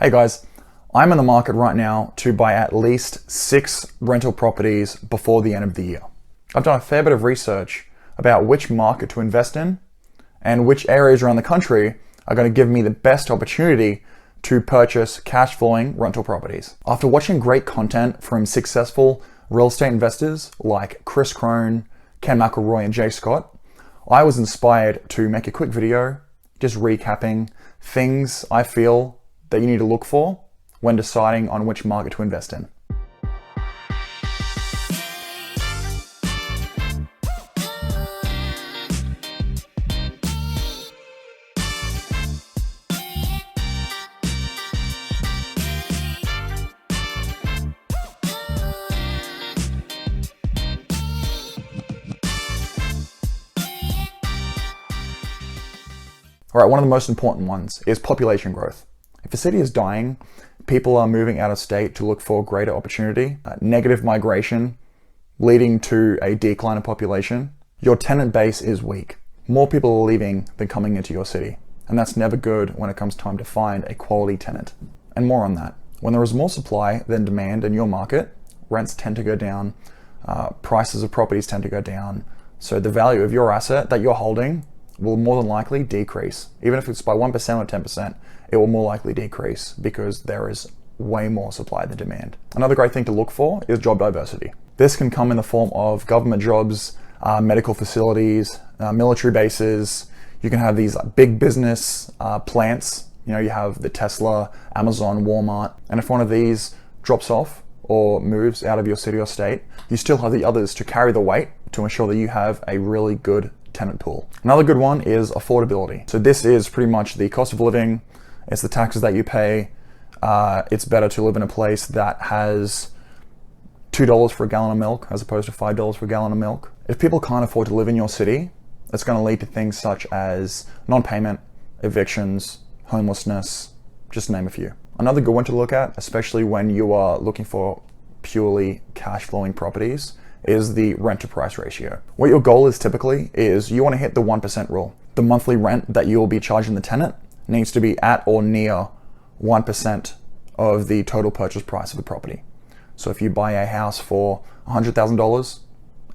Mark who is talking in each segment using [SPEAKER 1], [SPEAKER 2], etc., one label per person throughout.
[SPEAKER 1] Hey guys, I'm in the market right now to buy at least 6 rental properties before the end of the year. I've done a fair bit of research about which market to invest in and which areas around the country are going to give me the best opportunity to purchase cash flowing rental properties. After watching great content from successful real estate investors like Chris Crone, Ken McElroy, and Jay Scott, I was inspired to make a quick video just recapping things I feel that you need to look for when deciding on which market to invest in. All right, one of the most important ones is population growth. If a city is dying, people are moving out of state to look for greater opportunity, negative migration leading to a decline in population, your tenant base is weak. More people are leaving than coming into your city, and that's never good when it comes time to find a quality tenant. And more on that. When there is more supply than demand in your market, rents tend to go down, prices of properties tend to go down, so the value of your asset that you're holding will more than likely decrease. Even if it's by 1% or 10%, it will more likely decrease because there is way more supply than demand. Another great thing to look for is job diversity. This can come in the form of government jobs, medical facilities, military bases. You can have these big business plants. You know, you have the Tesla, Amazon, Walmart, and if one of these drops off or moves out of your city or state, you still have the others to carry the weight to ensure that you have a really good tenant pool. Another good one is affordability. So this is pretty much the cost of living, it's the taxes that you pay. It's better to live in a place that has $2 for a gallon of milk as opposed to $5 for a gallon of milk. If people can't afford to live in your city, it's going to lead to things such as non-payment, evictions, homelessness, just to name a few. Another good one to look at, especially when you are looking for purely cash flowing properties, is the rent to price ratio. What your goal is typically is you want to hit the 1% rule. The monthly rent that you will be charging the tenant needs to be at or near 1% of the total purchase price of the property. So if you buy a house for $100,000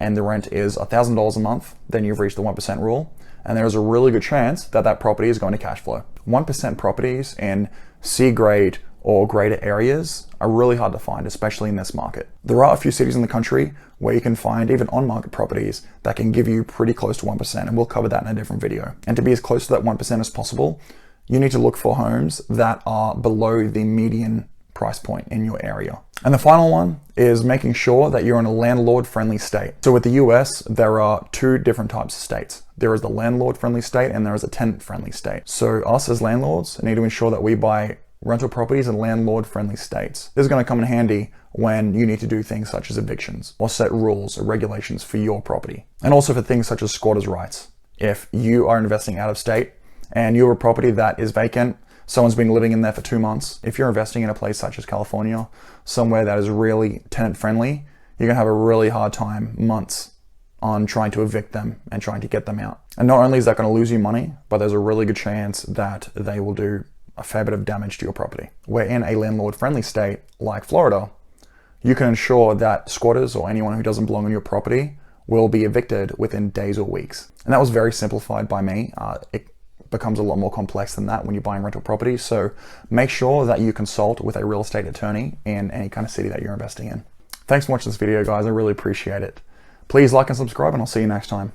[SPEAKER 1] and the rent is $1,000 a month, then you've reached the 1% rule, and there is a really good chance that that property is going to cash flow. 1% properties in C grade or greater areas are really hard to find, especially in this market. There are a few cities in the country where you can find even on-market properties that can give you pretty close to 1%, and we'll cover that in a different video. And to be as close to that 1% as possible, you need to look for homes that are below the median price point in your area. And the final one is making sure that you're in a landlord-friendly state. So with the US, there are 2 different types of states. There is the landlord-friendly state and there is a tenant-friendly state. So us as landlords need to ensure that we buy rental properties in landlord-friendly states. This is going to come in handy when you need to do things such as evictions or set rules or regulations for your property. And also for things such as squatters' rights. If you are investing out of state and you have a property that is vacant, someone's been living in there for 2 months, if you're investing in a place such as California, somewhere that is really tenant-friendly, you're going to have a really hard time, months, on trying to evict them and trying to get them out. And not only is that going to lose you money, but there's a really good chance that they will do a fair bit of damage to your property. Where in a landlord-friendly state like Florida, you can ensure that squatters or anyone who doesn't belong on your property will be evicted within days or weeks. And that was very simplified by me. It becomes a lot more complex than that when you're buying rental properties. So make sure that you consult with a real estate attorney in any kind of city that you're investing in. Thanks for watching this video, guys. I really appreciate it. Please like and subscribe, and I'll see you next time.